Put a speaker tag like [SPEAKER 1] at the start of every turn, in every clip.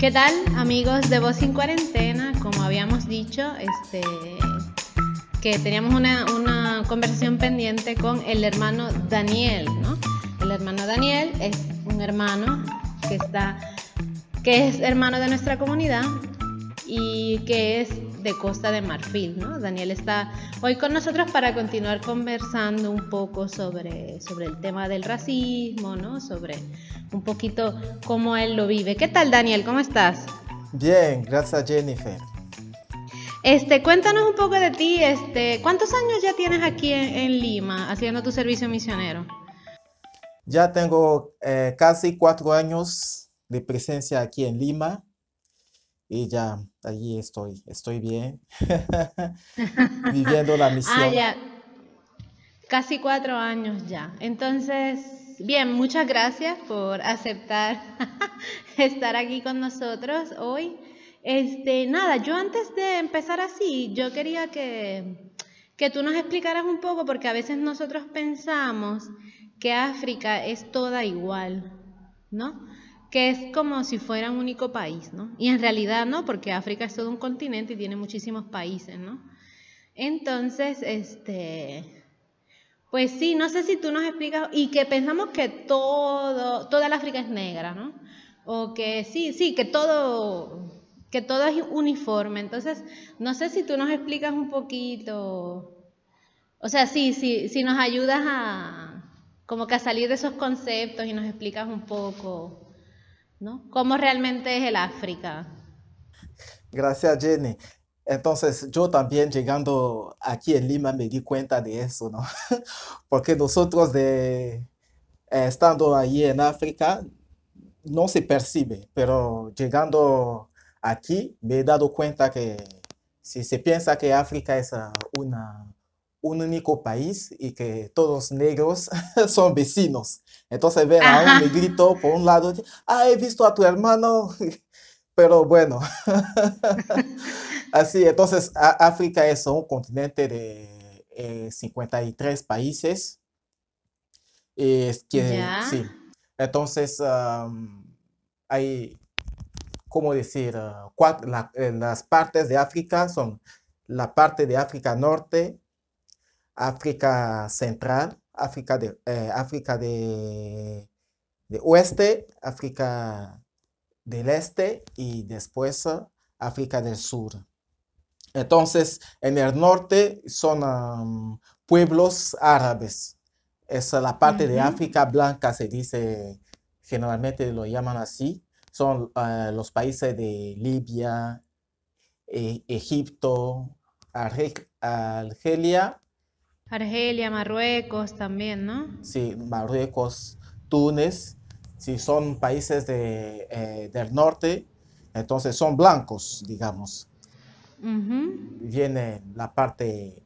[SPEAKER 1] ¿Qué tal, amigos de Voz sin Cuarentena? Como habíamos dicho, que teníamos una conversación pendiente con el hermano Daniel, ¿no? El hermano Daniel es un hermano que es hermano de nuestra comunidad y que es de Costa de Marfil, ¿no? Daniel está hoy con nosotros para continuar conversando un poco sobre el tema del racismo, ¿no? Sobre un poquito cómo él lo vive. ¿Qué tal, Daniel? ¿Cómo estás?
[SPEAKER 2] Bien, gracias Jennifer.
[SPEAKER 1] Cuéntanos un poco de ti, ¿cuántos años ya tienes aquí en Lima haciendo tu servicio misionero?
[SPEAKER 2] Ya tengo casi 4 años de presencia aquí en Lima y ya allí estoy bien, viviendo la
[SPEAKER 1] Ah,
[SPEAKER 2] misión.
[SPEAKER 1] ya, casi 4 años ya. Entonces, bien, muchas gracias por aceptar estar aquí con nosotros hoy. Nada, yo antes de empezar así, yo quería que tú nos explicaras un poco, porque a veces nosotros pensamos que África es toda igual, ¿no? Que es como si fuera un único país, ¿no? Y en realidad no, porque África es todo un continente y tiene muchísimos países, ¿no? Entonces, pues sí, no sé si tú nos explicas, y que pensamos que toda el África es negra, ¿no? O que sí, que todo es uniforme. Entonces, no sé si tú nos explicas un poquito, o sea, sí, nos ayudas como que a salir de esos conceptos y nos explicas un poco, ¿no? Cómo realmente es el África.
[SPEAKER 2] Gracias Jenny. Entonces yo también llegando aquí en Lima me di cuenta de eso, ¿no? Porque nosotros estando ahí en África no se percibe, pero llegando aquí me he dado cuenta que si se piensa que África es un único país y que todos negros son vecinos, entonces ven a un
[SPEAKER 1] Ajá.
[SPEAKER 2] negrito por un lado, he visto a tu hermano, pero bueno, así, entonces África es un continente de 53 países, es que
[SPEAKER 1] Ya.
[SPEAKER 2] sí, entonces hay, ¿cómo decir? Las partes de África son la parte de África Norte, África Central, África de Oeste, África del Este y después África del Sur. Entonces, en el norte son pueblos árabes. Es la parte de
[SPEAKER 1] Ujú.
[SPEAKER 2] África blanca, se dice, generalmente lo llaman así. Son los países de Libia, Egipto, Argelia,
[SPEAKER 1] Argelia, Marruecos también, ¿no?
[SPEAKER 2] sí, Marruecos, Túnez, sí, son países del norte, entonces son blancos, digamos.
[SPEAKER 1] Ujú.
[SPEAKER 2] Viene la parte,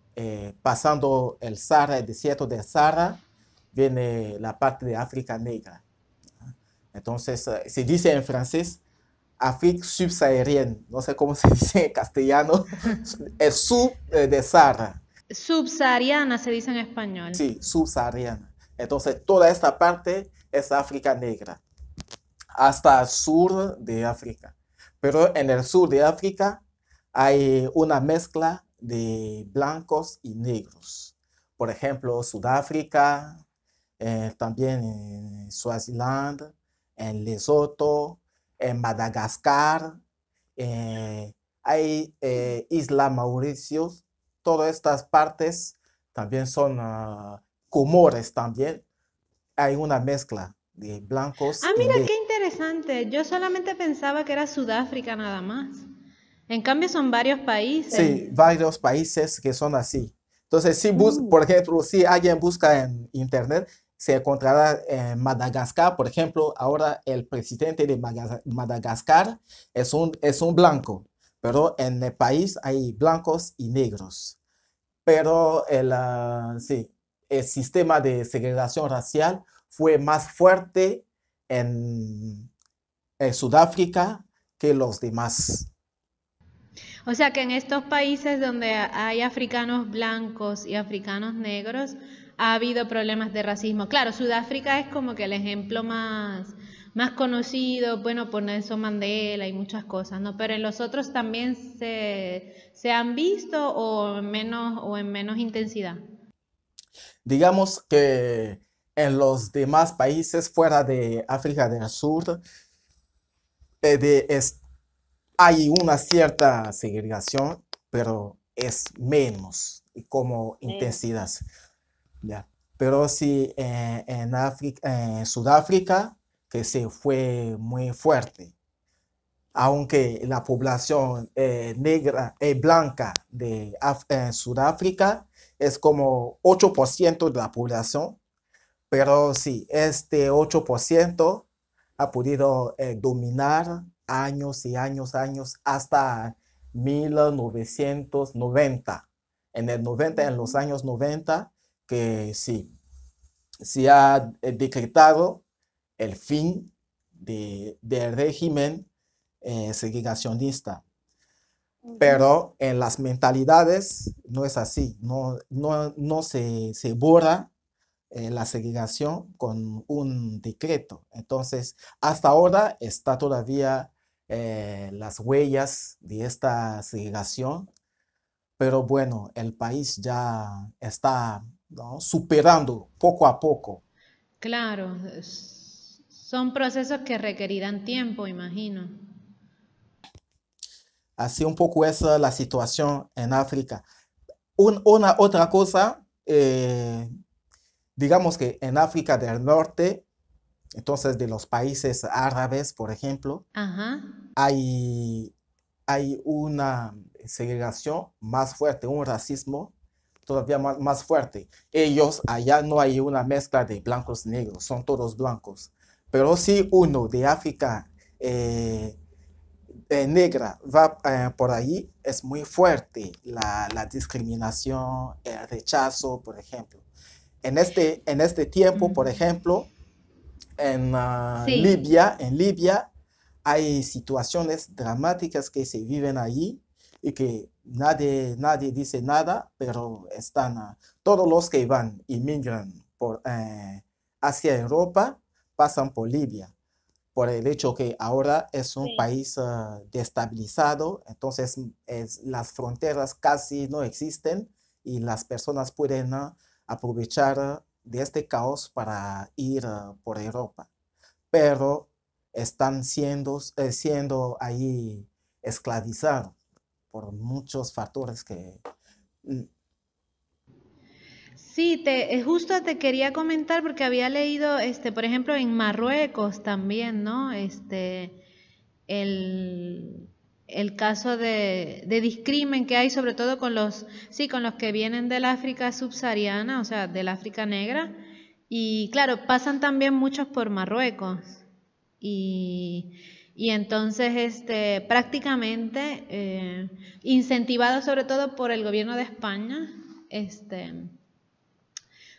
[SPEAKER 2] pasando el Sahara, el desierto del Sahara, viene la parte de África negra. Entonces, se dice en francés Afrique subsaharienne, no sé cómo se dice en castellano, es sub de Sahara,
[SPEAKER 1] Subsahariana se dice en español.
[SPEAKER 2] sí, subsahariana. Entonces, toda esta parte es África negra, hasta el sur de África. Pero en el sur de África hay una mezcla de blancos y negros. Por ejemplo, Sudáfrica, también en Swaziland, en Lesoto, en Madagascar, hay Isla Mauritius, todas estas partes también son Comores también. Hay una mezcla de blancos
[SPEAKER 1] Ah,
[SPEAKER 2] y
[SPEAKER 1] mira,
[SPEAKER 2] negros.
[SPEAKER 1] qué interesante. Yo solamente pensaba que era Sudáfrica nada más. En cambio son varios países.
[SPEAKER 2] Sí, varios países que son así. Entonces, si
[SPEAKER 1] Uh,
[SPEAKER 2] por ejemplo, si alguien busca en internet, se encontrará en Madagascar, por ejemplo, ahora el presidente de Madagascar es un blanco, pero en el país hay blancos y negros. Pero sí, el sistema de segregación racial fue más fuerte en, en Sudáfrica que los demás.
[SPEAKER 1] o sea que en estos países donde hay africanos blancos y africanos negros ha habido problemas de racismo. Claro, Sudáfrica es como que el ejemplo más más conocidos, bueno, por Nelson Mandela y muchas cosas, ¿no? Pero en los otros también se han visto o en menos intensidad.
[SPEAKER 2] Digamos que en los demás países fuera de África del Sur eh, de- es- hay una cierta segregación, pero es menos y como intensidad. Ya. Pero sí, en África, en Sudáfrica, que se fue muy fuerte, aunque la población negra y blanca de Sudáfrica es como 8% de la población, pero sí, este 8% ha podido dominar años y años, años, hasta 1990. En los años 90, que sí, se ha decretado el fin del régimen segregacionista. Pero en las mentalidades no es así, no se borra la segregación con un decreto. Entonces, hasta ahora está todavía las huellas de esta segregación, pero bueno, el país ya está, ¿no?, superando poco a poco.
[SPEAKER 1] Claro, son procesos que requerirán tiempo, imagino.
[SPEAKER 2] Así un poco es la situación en África. Una otra cosa, digamos que en África del Norte, entonces de los países árabes, por ejemplo,
[SPEAKER 1] Ajá.
[SPEAKER 2] hay, hay una segregación más fuerte, un racismo todavía más fuerte. Ellos, allá no hay una mezcla de blancos y negros, son todos blancos. Pero si uno de África negra va por ahí, es muy fuerte la discriminación, el rechazo, por ejemplo. En este tiempo, por
[SPEAKER 1] Ujú.
[SPEAKER 2] ejemplo,
[SPEAKER 1] Sí.
[SPEAKER 2] En Libia hay situaciones dramáticas que se viven allí y que nadie dice nada, pero están todos los que van y migran hacia Europa pasan por Libia, por el hecho que ahora es un
[SPEAKER 1] Sí.
[SPEAKER 2] país destabilizado, entonces las fronteras casi no existen y las personas pueden aprovechar de este caos para ir por Europa, pero están siendo ahí esclavizados por muchos factores que... mm,
[SPEAKER 1] Sí, justo te quería comentar porque había leído, por ejemplo, en Marruecos también, ¿no? El, el caso de discrimen que hay, sobre todo con sí, con los que vienen del África subsahariana, o sea, del África negra. Y claro, pasan también muchos por Marruecos. Y, y entonces, prácticamente, incentivado sobre todo por el gobierno de España,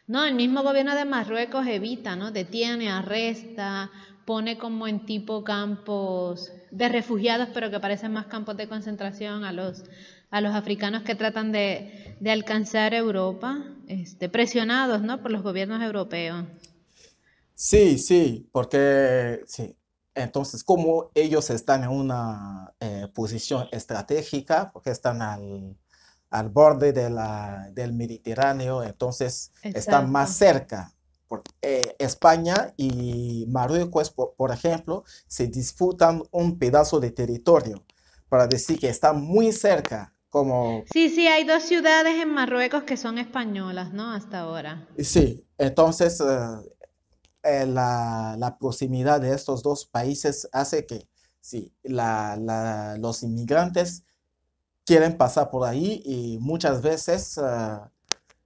[SPEAKER 1] no, el mismo gobierno de Marruecos evita, ¿no? Detiene, arresta, pone como en tipo campos de refugiados, pero que parecen más campos de concentración a los africanos que tratan de alcanzar Europa, presionados, ¿no? Por los gobiernos europeos.
[SPEAKER 2] Sí, sí, porque sí. Entonces, como ellos están en una posición estratégica, porque están al borde del Mediterráneo, entonces están
[SPEAKER 1] Exacto.
[SPEAKER 2] más cerca. España y Marruecos, por ejemplo, se disputan un pedazo de territorio para decir que están muy cerca, como...
[SPEAKER 1] Sí, sí, hay dos ciudades en Marruecos que son españolas, ¿no? Hasta ahora.
[SPEAKER 2] Sí, entonces la proximidad de estos dos países hace que sí, los inmigrantes quieren pasar por ahí y muchas veces,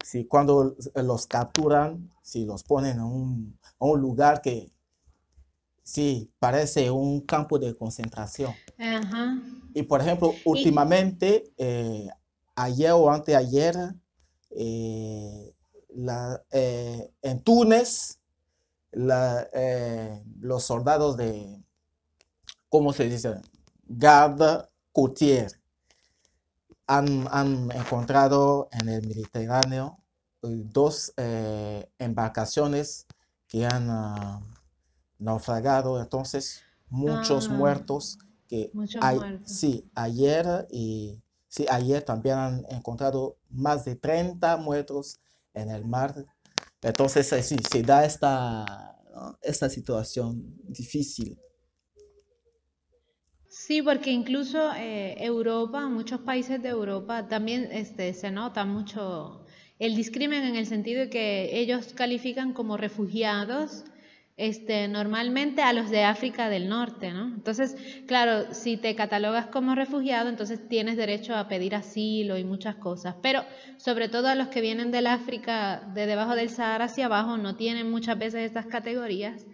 [SPEAKER 2] sí, cuando los capturan, si los ponen a un lugar que sí parece un campo de concentración.
[SPEAKER 1] Ajá.
[SPEAKER 2] Y por ejemplo,
[SPEAKER 1] Y,
[SPEAKER 2] últimamente, ayer o anteayer, eh, en Túnez, los soldados ¿cómo se dice? Garde Côtière han encontrado en el Mediterráneo dos embarcaciones que naufragado, entonces muchos
[SPEAKER 1] Ah,
[SPEAKER 2] muertos que
[SPEAKER 1] muchos
[SPEAKER 2] hay,
[SPEAKER 1] muertos.
[SPEAKER 2] sí, ayer y sí, ayer también han encontrado más de 30 muertos en el mar. Entonces, sí, se da esta, ¿no? Esta situación difícil.
[SPEAKER 1] Sí, porque incluso Europa, muchos países de Europa también se nota mucho el discrimen en el sentido de que ellos califican como refugiados normalmente a los de África del Norte, ¿no? Entonces, claro, si te catalogas como refugiado, entonces tienes derecho a pedir asilo y muchas cosas, pero sobre todo a los que vienen del África de debajo del Sahara hacia abajo no tienen muchas veces estas categorías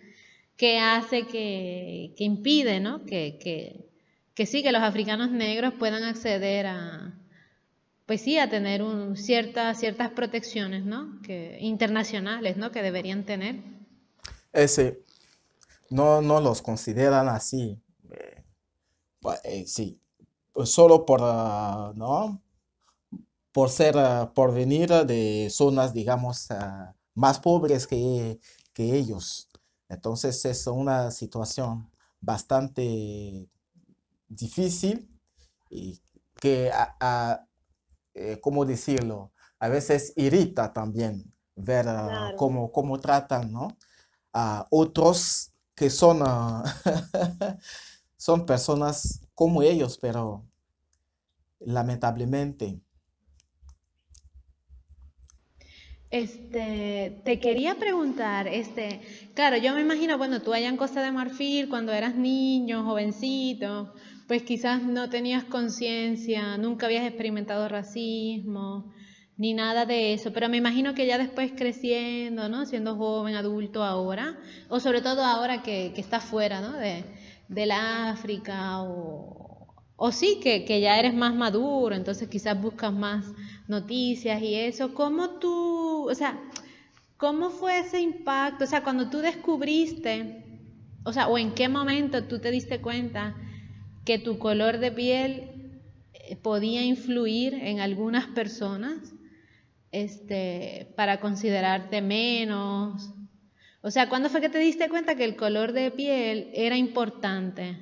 [SPEAKER 1] que hace que impide, ¿no? Que sí, que los africanos negros puedan acceder a, pues sí, a tener ciertas protecciones, ¿no? Internacionales, ¿no? Que deberían tener.
[SPEAKER 2] Ese, no, no los consideran así. Sí, pues solo por, ¿no? Por ser, por venir de zonas, digamos, más pobres que ellos. Entonces es una situación bastante difícil y que, ¿cómo decirlo? A veces irrita también ver
[SPEAKER 1] Claro.
[SPEAKER 2] cómo tratan, ¿no? A otros que son, son personas como ellos, pero lamentablemente.
[SPEAKER 1] Te quería preguntar, claro, yo me imagino, bueno, tú allá en Costa de Marfil, cuando eras niño, jovencito, pues quizás no tenías conciencia, nunca habías experimentado racismo, ni nada de eso, pero me imagino que ya después creciendo, ¿no? Siendo joven, adulto ahora, o sobre todo ahora que estás fuera, ¿no? Del África o sí, que ya eres más maduro, entonces quizás buscas más noticias y eso. ¿Cómo tú, o sea, cómo fue ese impacto? O sea, cuando tú descubriste, o sea, o en qué momento tú te diste cuenta que tu color de piel podía influir en algunas personas, para considerarte menos. O sea, ¿cuándo fue que te diste cuenta que el color de piel era importante?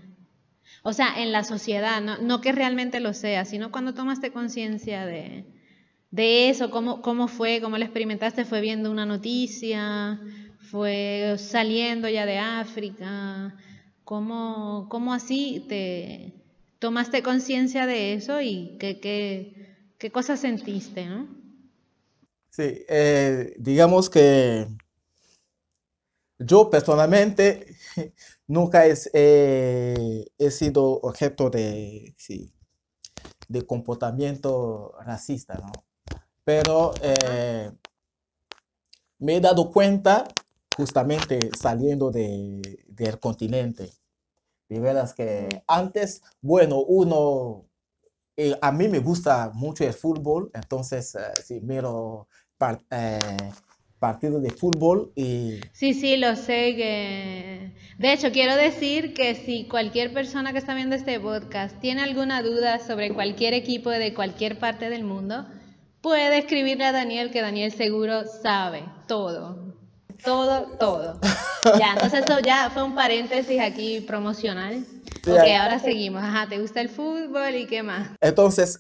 [SPEAKER 1] O sea, en la sociedad, no que realmente lo sea, sino cuando tomaste conciencia de eso, cómo fue, cómo lo experimentaste, fue viendo una noticia, fue saliendo ya de África, cómo así te tomaste conciencia de eso y qué cosas sentiste, ¿no?
[SPEAKER 2] Sí, digamos que yo personalmente nunca he sido objeto de, sí, de comportamiento racista, ¿no? Pero
[SPEAKER 1] Ajá.
[SPEAKER 2] me he dado cuenta justamente saliendo del continente. De veras que antes, bueno, a mí me gusta mucho el fútbol, entonces sí, miro par- eh, partidos de fútbol y
[SPEAKER 1] Sí, sí, lo sé De hecho, quiero decir que si cualquier persona que está viendo este podcast tiene alguna duda sobre cualquier equipo de cualquier parte del mundo, puede escribirle a Daniel, que Daniel seguro sabe todo. Todo, todo. Ya, entonces eso ya fue un paréntesis aquí promocional.
[SPEAKER 2] sí,
[SPEAKER 1] Ok, ahora seguimos. Ajá, ¿te gusta el fútbol y qué más?
[SPEAKER 2] entonces,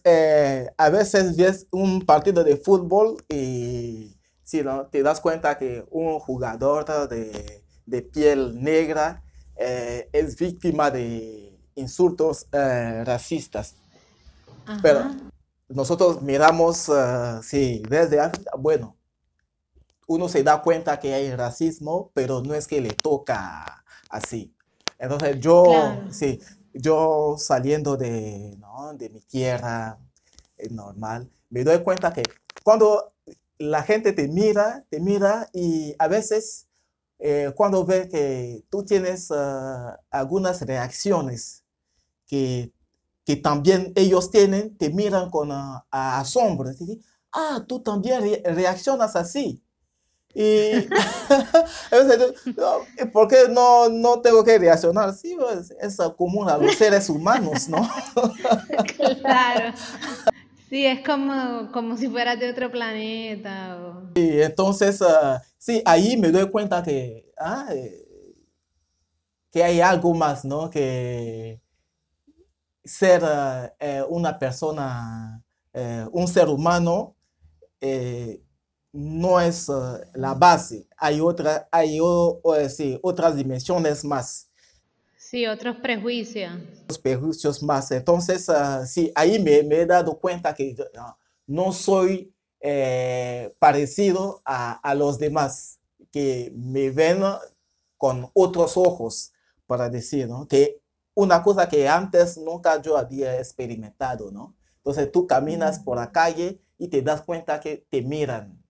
[SPEAKER 2] a veces ves un partido de fútbol y si no, te das cuenta que un jugador de piel negra es víctima de insultos racistas. Pero
[SPEAKER 1] Ajá.
[SPEAKER 2] nosotros miramos, sí, desde África, bueno, uno se da cuenta que hay racismo, pero no es que le toca así. Entonces yo,
[SPEAKER 1] Claro.
[SPEAKER 2] sí, yo saliendo ¿no? de mi tierra normal, me doy cuenta que cuando la gente te mira y a veces cuando ve que tú tienes algunas reacciones que, que también ellos tienen, te miran con asombro. Dicen, ah, tú también reaccionas así. Y no, ¿por qué no tengo que reaccionar? Sí, pues, es común a los seres humanos, ¿no?
[SPEAKER 1] Claro. Sí, es como si fueras de otro planeta.
[SPEAKER 2] Y entonces, sí, ahí me doy cuenta que que hay algo más, ¿no? Que ser una persona, un ser humano, eh, no es la base. Hay sí, otras dimensiones más,
[SPEAKER 1] Sí, otros prejuicios.
[SPEAKER 2] otros perjuicios más. Entonces, sí, ahí me he dado cuenta que no soy parecido a los demás, que me ven con otros ojos, para decir, ¿no? Que una cosa que antes nunca yo había experimentado, ¿no? Entonces tú caminas por la calle y te das cuenta que te miran,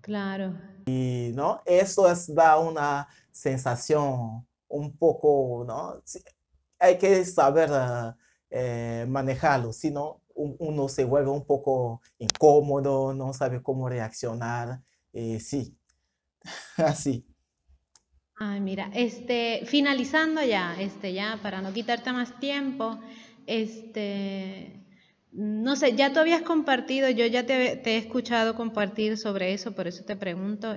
[SPEAKER 1] Claro.
[SPEAKER 2] y, ¿no? Eso da una sensación un poco, ¿no? Sí, hay que saber manejarlo, si no, uno se vuelve un poco incómodo, no sabe cómo reaccionar, sí, así.
[SPEAKER 1] Ay, mira, finalizando ya, ya para no quitarte más tiempo, no sé, ya tú habías compartido, yo ya te he escuchado compartir sobre eso, por eso te pregunto,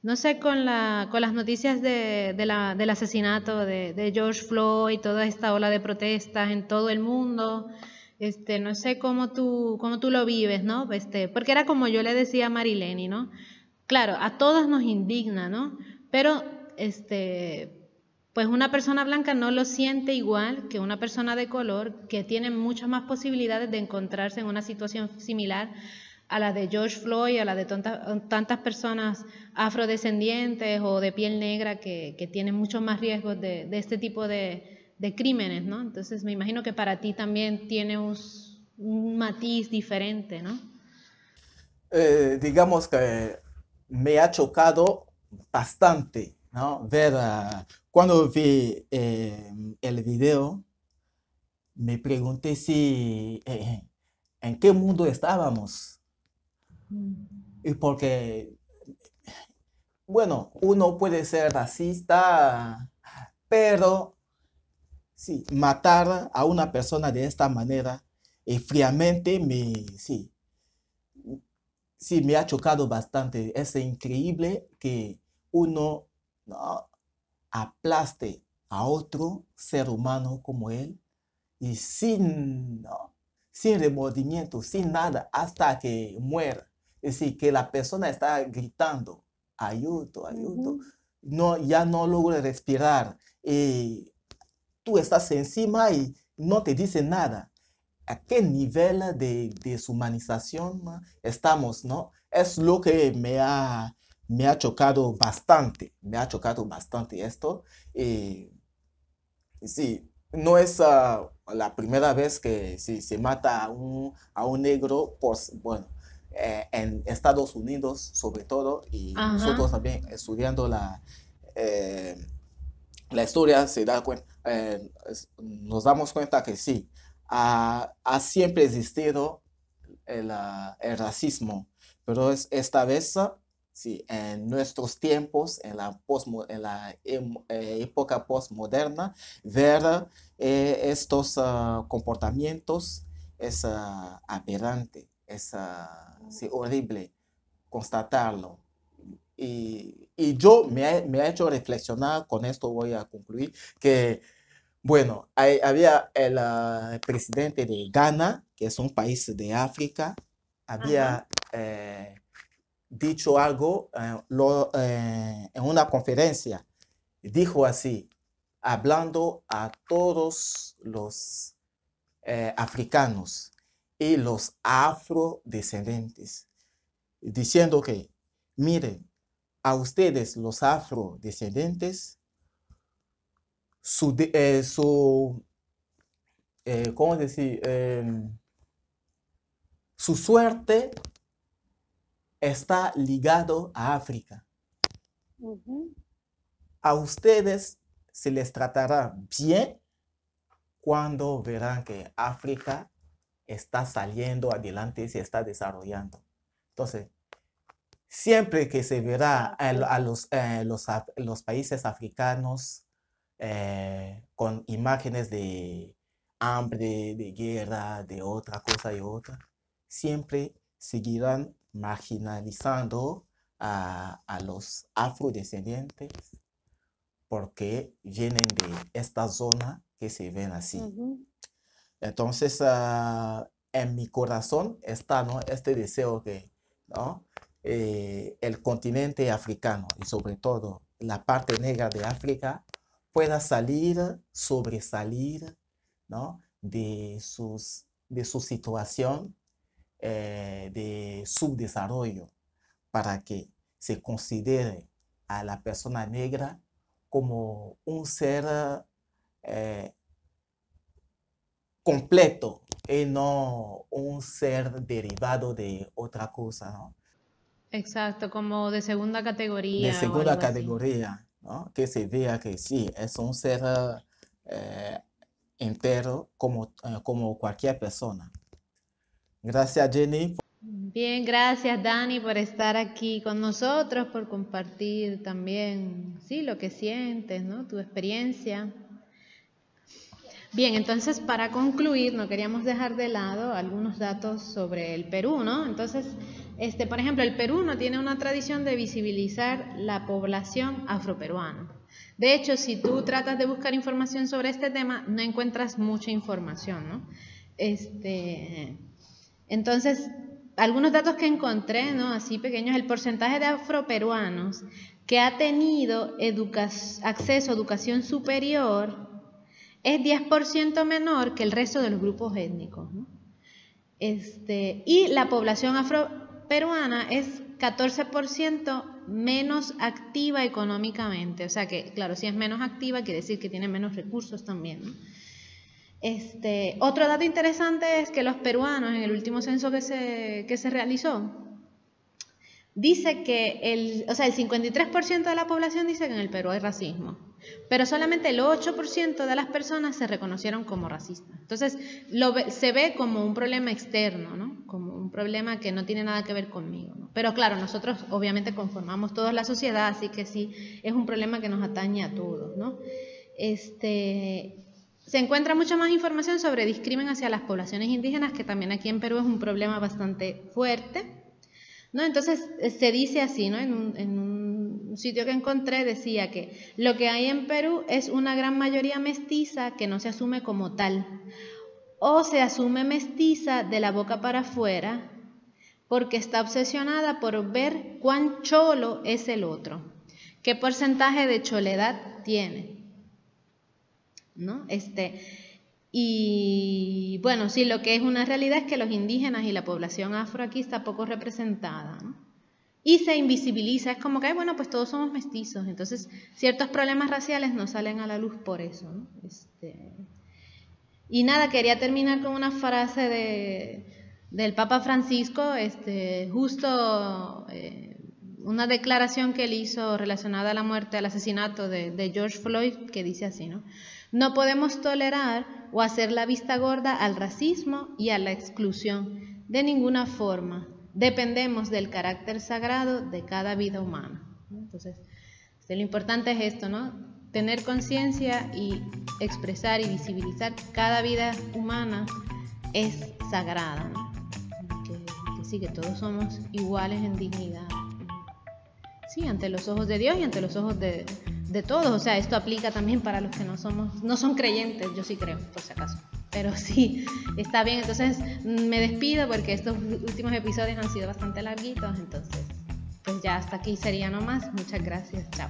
[SPEAKER 1] no sé, con las noticias del asesinato de George Floyd, toda esta ola de protestas en todo el mundo, no sé cómo tú lo vives, ¿no? Porque era como yo le decía a Marileni, ¿no? Claro, a todos nos indigna, ¿no? Pero pues una persona blanca no lo siente igual que una persona de color, que tiene muchas más posibilidades de encontrarse en una situación similar a la de George Floyd, a la de tantas personas afrodescendientes o de piel negra que tienen muchos más riesgos de este tipo de crímenes, ¿no? Entonces me imagino que para ti también tiene un matiz diferente, ¿no?
[SPEAKER 2] Digamos que me ha chocado bastante, ¿no? Ver, cuando vi el video, me pregunté si, en qué mundo estábamos. Y porque, bueno, uno puede ser racista, pero sí, matar a una persona de esta manera, fríamente, sí, sí, me ha chocado bastante. Es increíble que uno, ¿no?, aplaste a otro ser humano como él, y sin, ¿no?, sin remordimiento, sin nada, hasta que muera. Es decir, que la persona está gritando, ayudo, ayudo, no, ya no logra respirar. Y tú estás encima y no te dice nada. ¿A qué nivel de deshumanización estamos, no? Es lo que me ha chocado bastante, me ha chocado bastante esto. Y sí, no es la primera vez que sí, se mata a un negro, bueno, en Estados Unidos sobre todo, y
[SPEAKER 1] Ajá.
[SPEAKER 2] nosotros también estudiando eh, la historia nos damos cuenta que sí, ha siempre existido el racismo, pero esta vez, sí, en nuestros tiempos, en la época postmoderna, ver estos comportamientos es aberrante, es sí, horrible constatarlo. Y yo me ha hecho reflexionar, con esto voy a concluir, que, bueno, había el presidente de Ghana, que es un país de África,
[SPEAKER 1] Ajá.
[SPEAKER 2] había dicho algo en una conferencia. Dijo así, hablando a todos los africanos y los afrodescendientes, diciendo que, miren, a ustedes los afrodescendientes, ¿cómo decir? Su suerte está ligado a África. A ustedes se les tratará bien cuando verán que África está saliendo adelante y se está desarrollando. Entonces, siempre que se verá a los países africanos con imágenes de hambre, de guerra, de otra cosa y otra, siempre seguirán marginalizando a los afrodescendientes, porque vienen de esta zona que se ven así. Entonces, en mi corazón está, ¿no?, este deseo que, ¿no?, el continente africano y sobre todo la parte negra de África pueda sobresalir, ¿no?, de su situación de subdesarrollo, para que se considere a la persona negra como un ser completo y no un ser derivado de otra cosa, ¿no?
[SPEAKER 1] Exacto, como de segunda
[SPEAKER 2] De
[SPEAKER 1] categoría o
[SPEAKER 2] segunda
[SPEAKER 1] algo así.
[SPEAKER 2] categoría, ¿no? Que se vea que sí, es un ser entero como cualquier persona. Gracias, Jenny.
[SPEAKER 1] Bien, gracias Dani por estar aquí con nosotros, por compartir también, sí, lo que sientes, ¿no?, tu experiencia. Bien, entonces para concluir, no queríamos dejar de lado algunos datos sobre el Perú, ¿no? Entonces, por ejemplo, el Perú no tiene una tradición de visibilizar la población afroperuana. De hecho, si tú tratas de buscar información sobre este tema, no encuentras mucha información, ¿no? Entonces, algunos datos que encontré, ¿no?, así pequeños: el porcentaje de afroperuanos que ha tenido acceso a educación superior es 10% menor que el resto de los grupos étnicos, ¿no? Y la población afroperuana es 14% menos activa económicamente. O sea que, claro, si es menos activa, quiere decir que tiene menos recursos también, ¿no? Otro dato interesante es que los peruanos, en el último censo que se realizó, dice que el 53% de la población dice que en el Perú hay racismo, pero solamente el 8% de las personas se reconocieron como racistas. Entonces, se ve como un problema externo, ¿no?, como un problema que no tiene nada que ver conmigo, ¿no? Pero claro, nosotros obviamente conformamos toda la sociedad, así que sí, es un problema que nos atañe a todos, ¿no? Se encuentra mucha más información sobre discriminación hacia las poblaciones indígenas, que también aquí en Perú es un problema bastante fuerte, ¿no? Entonces se dice así, ¿no?, en un sitio que encontré decía que lo que hay en Perú es una gran mayoría mestiza que no se asume como tal, o se asume mestiza de la boca para afuera porque está obsesionada por ver cuán cholo es el otro, qué porcentaje de choledad tiene, ¿no? Y bueno, sí, lo que es una realidad es que los indígenas y la población afro aquí está poco representada, ¿no? Y se invisibiliza, es como que, bueno, pues todos somos mestizos, entonces ciertos problemas raciales no salen a la luz por eso, ¿no? Y nada, quería terminar con una frase del Papa Francisco, justo una declaración que él hizo relacionada a la muerte, al asesinato de George Floyd, que dice así, ¿no? No podemos tolerar o hacer la vista gorda al racismo y a la exclusión. De ninguna forma. Dependemos del carácter sagrado de cada vida humana. Entonces, lo importante es esto, ¿no? Tener conciencia y expresar y visibilizar cada vida humana es sagrada, ¿no? Que sí, que todos somos iguales en dignidad. Sí, ante los ojos de Dios y ante los ojos de todos. O sea, esto aplica también para los que no son creyentes. Yo sí creo, por si acaso, pero sí, está bien. Entonces me despido porque estos últimos episodios han sido bastante larguitos, entonces pues ya hasta aquí sería nomás. Muchas gracias, chao.